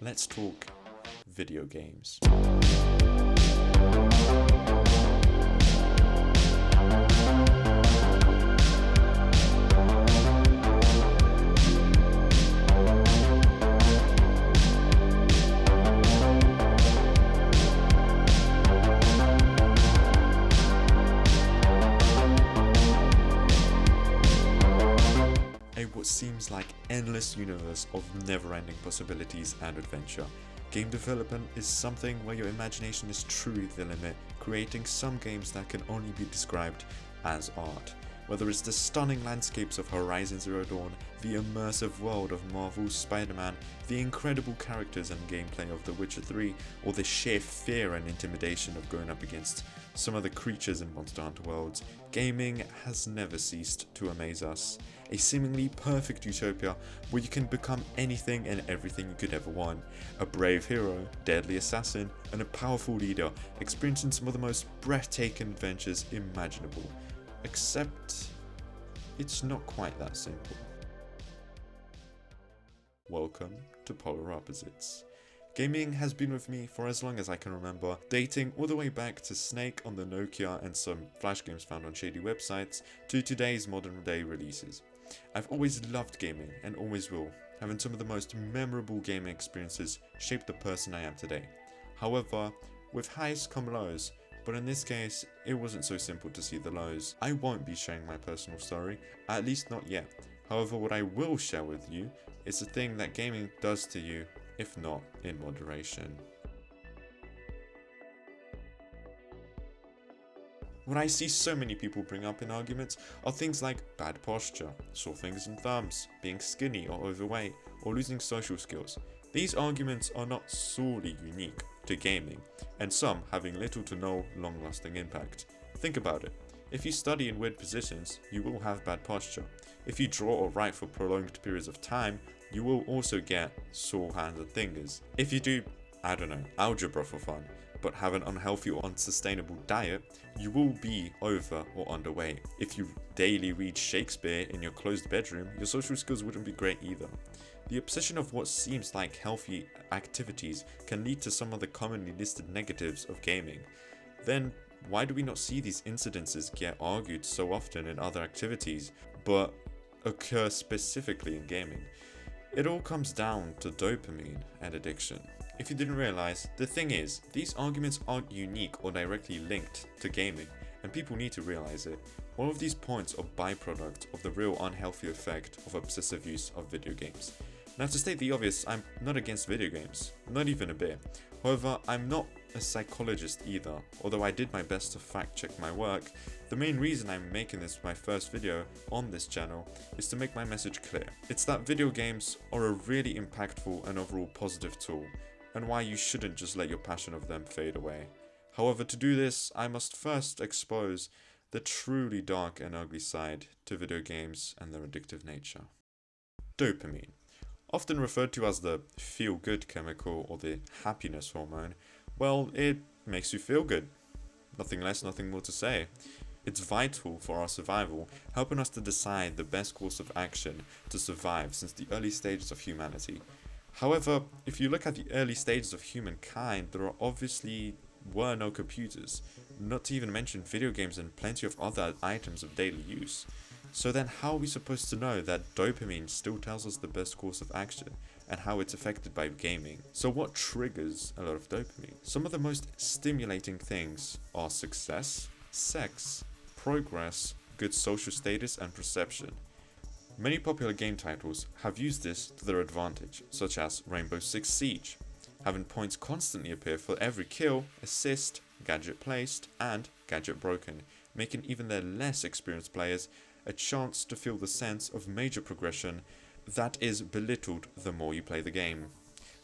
let's talk video games. What seems like endless universe of never-ending possibilities and adventure. Game development is something where your imagination is truly the limit, creating some games that can only be described as art. Whether it's the stunning landscapes of Horizon Zero Dawn, the immersive world of Marvel's Spider-Man, the incredible characters and gameplay of The Witcher 3, or the sheer fear and intimidation of going up against some of the creatures in Monster Hunter worlds, gaming has never ceased to amaze us. A seemingly perfect utopia where you can become anything and everything you could ever want. A brave hero, deadly assassin, and a powerful leader, experiencing some of the most breathtaking adventures imaginable. Except, it's not quite that simple. Welcome to Polar Opposites. Gaming has been with me for as long as I can remember, dating all the way back to Snake on the Nokia and some flash games found on shady websites, to today's modern day releases. I've always loved gaming and always will, having some of the most memorable gaming experiences shape the person I am today. However, with highs come lows, but in this case, it wasn't so simple to see the lows. I won't be sharing my personal story, at least not yet. However, what I will share with you is the thing that gaming does to you, if not in moderation. What I see so many people bring up in arguments are things like bad posture, sore fingers and thumbs, being skinny or overweight, or losing social skills. These arguments are not solely unique to gaming, and some having little to no long-lasting impact. Think about it. If you study in weird positions, you will have bad posture. If you draw or write for prolonged periods of time, you will also get sore hands and fingers. If you do, I don't know, algebra for fun, but have an unhealthy or unsustainable diet, you will be over or underweight. If you daily read Shakespeare in your closed bedroom, your social skills wouldn't be great either. The obsession of what seems like healthy activities can lead to some of the commonly listed negatives of gaming. Then why do we not see these incidences get argued so often in other activities, but occur specifically in gaming? It all comes down to dopamine and addiction. If you didn't realize, the thing is, these arguments aren't unique or directly linked to gaming, and people need to realize it. All of these points are byproducts of the real unhealthy effect of obsessive use of video games. Now, to state the obvious, I'm not against video games, not even a bit. However, I'm not a psychologist either, although I did my best to fact check my work. The main reason I'm making this my first video on this channel is to make my message clear. It's that video games are a really impactful and overall positive tool, and why you shouldn't just let your passion of them fade away. However, to do this, I must first expose the truly dark and ugly side to video games and their addictive nature. Dopamine. Often referred to as the feel-good chemical or the happiness hormone, well, it makes you feel good. Nothing less, nothing more to say. It's vital for our survival, helping us to decide the best course of action to survive since the early stages of humanity. However, if you look at the early stages of humankind, there were no computers, not to even mention video games and plenty of other items of daily use. So then how are we supposed to know that dopamine still tells us the best course of action and how it's affected by gaming? So what triggers a lot of dopamine? Some of the most stimulating things are success, sex, progress, good social status and perception. Many popular game titles have used this to their advantage, such as Rainbow Six Siege, having points constantly appear for every kill, assist, gadget placed, and gadget broken, making even their less experienced players a chance to feel the sense of major progression that is belittled the more you play the game,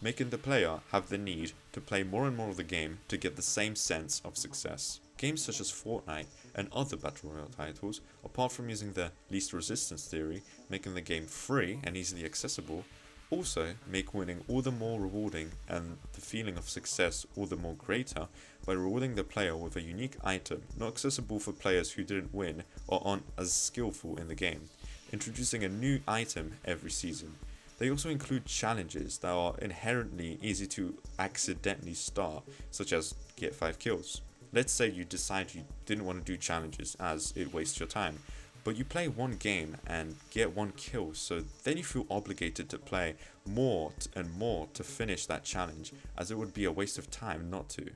making the player have the need to play more and more of the game to get the same sense of success. Games such as Fortnite and other Battle Royale titles, apart from using the least resistance theory, making the game free and easily accessible, also make winning all the more rewarding and the feeling of success all the more greater by rewarding the player with a unique item not accessible for players who didn't win or aren't as skillful in the game, introducing a new item every season. They also include challenges that are inherently easy to accidentally start, such as get 5 kills. Let's say you decide you didn't want to do challenges as it wastes your time, but you play one game and get 1 kill, so then you feel obligated to play more and more to finish that challenge, as it would be a waste of time not to.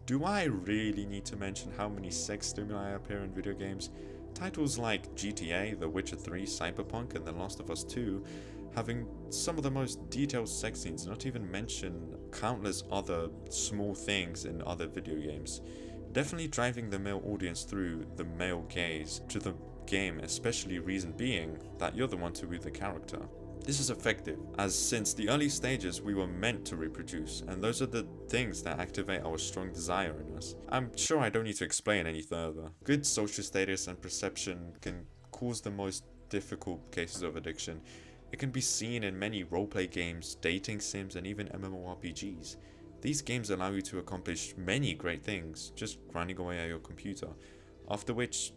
Do I really need to mention how many sex stimuli appear in video games? Titles like GTA, The Witcher 3, Cyberpunk, and The Last of Us 2 having some of the most detailed sex scenes, not to even mention countless other small things in other video games. Definitely driving the male audience through the male gaze to the game, especially reason being that you're the one to be the character. This is effective, as since the early stages we were meant to reproduce, and those are the things that activate our strong desire in us. I'm sure I don't need to explain any further. Good social status and perception can cause the most difficult cases of addiction. It can be seen in many roleplay games, dating sims, and even MMORPGs. These games allow you to accomplish many great things just grinding away at your computer, after which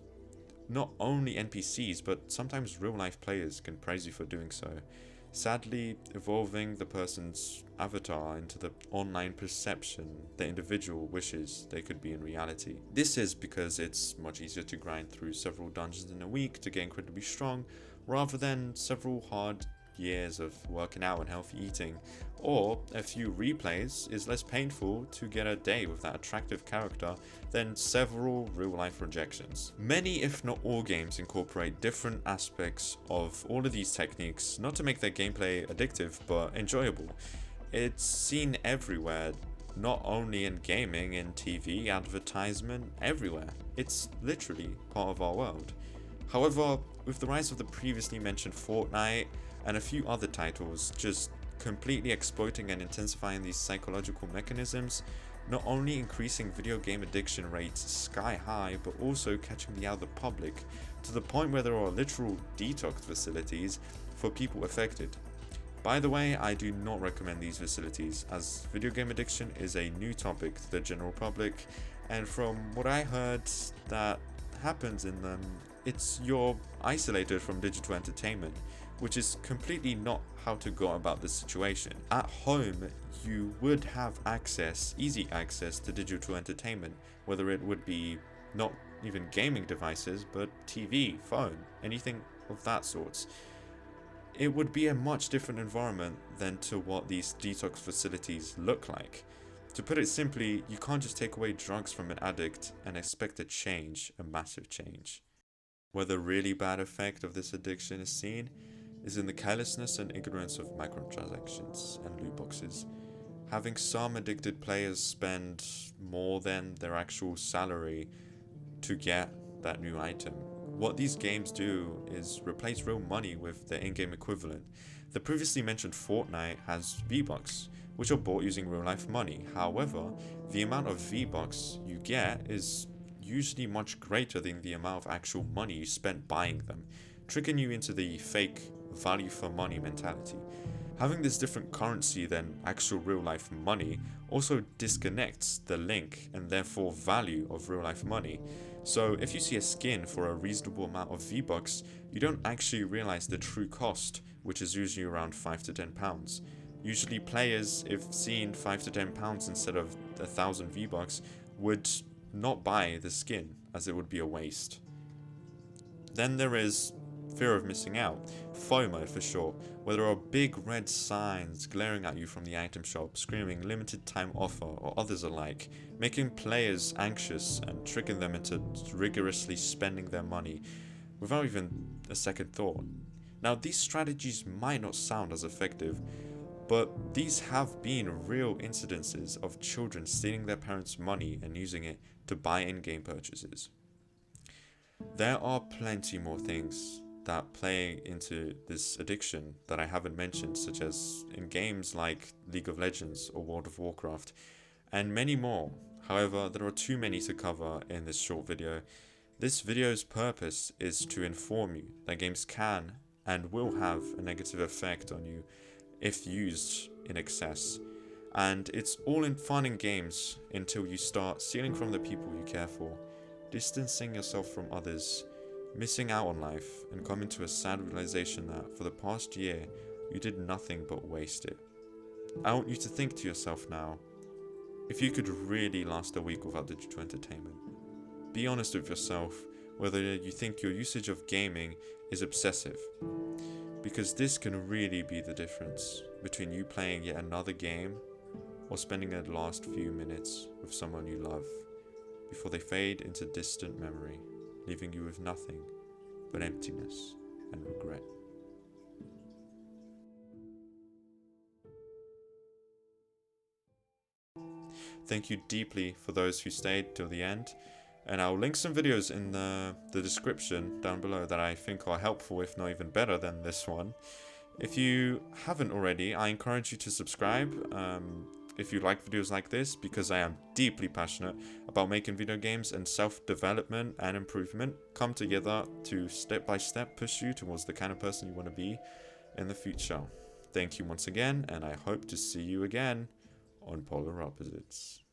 not only NPCs but sometimes real life players can praise you for doing so, sadly evolving the person's avatar into the online perception the individual wishes they could be in reality. This is because it's much easier to grind through several dungeons in a week to get incredibly strong, rather than several hard years of working out and healthy eating, or a few replays is less painful to get a day with that attractive character than several real-life rejections. Many, if not all, games incorporate different aspects of all of these techniques, not to make their gameplay addictive but enjoyable. It's seen everywhere, not only in gaming, in TV, advertisement, everywhere. It's literally part of our world. However, with the rise of the previously mentioned Fortnite and a few other titles just completely exploiting and intensifying these psychological mechanisms, not only increasing video game addiction rates sky high, but also catching the eye of the public to the point where there are literal detox facilities for people affected. By the way, I do not recommend these facilities, as video game addiction is a new topic to the general public, and from what I heard that happens in them, you're isolated from digital entertainment, which is completely not how to go about this situation. At home, you would have easy access to digital entertainment, whether it would be not even gaming devices, but TV, phone, anything of that sort. It would be a much different environment than to what these detox facilities look like. To put it simply, you can't just take away drugs from an addict and expect a change, a massive change. Where the really bad effect of this addiction is seen is in the carelessness and ignorance of microtransactions and loot boxes. Having some addicted players spend more than their actual salary to get that new item. What these games do is replace real money with their in-game equivalent. The previously mentioned Fortnite has V-Bucks, which are bought using real-life money. However, the amount of V-Bucks you get is usually much greater than the amount of actual money you spent buying them, tricking you into the fake value for money mentality. Having this different currency than actual real life money also disconnects the link and therefore value of real life money. So if you see a skin for a reasonable amount of V-Bucks, you don't actually realize the true cost, which is usually around £5 to £10. Usually players, if seeing £5 to £10 instead of 1,000 V-Bucks, would not buy the skin, as it would be a waste. Then there is fear of missing out, FOMO for short, where there are big red signs glaring at you from the item shop screaming limited time offer or others alike, making players anxious and tricking them into rigorously spending their money without even a second thought. Now, these strategies might not sound as effective, but these have been real incidences of children stealing their parents' money and using it to buy in-game purchases. There are plenty more things that play into this addiction that I haven't mentioned, such as in games like League of Legends or World of Warcraft, and many more. However, there are too many to cover in this short video. This video's purpose is to inform you that games can and will have a negative effect on you if used in excess. And it's all in fun and games until you start stealing from the people you care for, distancing yourself from others, missing out on life, and coming to a sad realization that for the past year, you did nothing but waste it. I want you to think to yourself now, if you could really last a week without digital entertainment, be honest with yourself whether you think your usage of gaming is obsessive, because this can really be the difference between you playing yet another game or spending the last few minutes with someone you love before they fade into distant memory, leaving you with nothing but emptiness and regret. Thank you deeply for those who stayed till the end, and I'll link some videos in the description down below that I think are helpful, if not even better than this one. If you haven't already, I encourage you to subscribe if you like videos like this, because I am deeply passionate about making video games and self-development and improvement come together to step by step push you towards the kind of person you want to be in the future. Thank you once again, and I hope to see you again on Polar Opposites.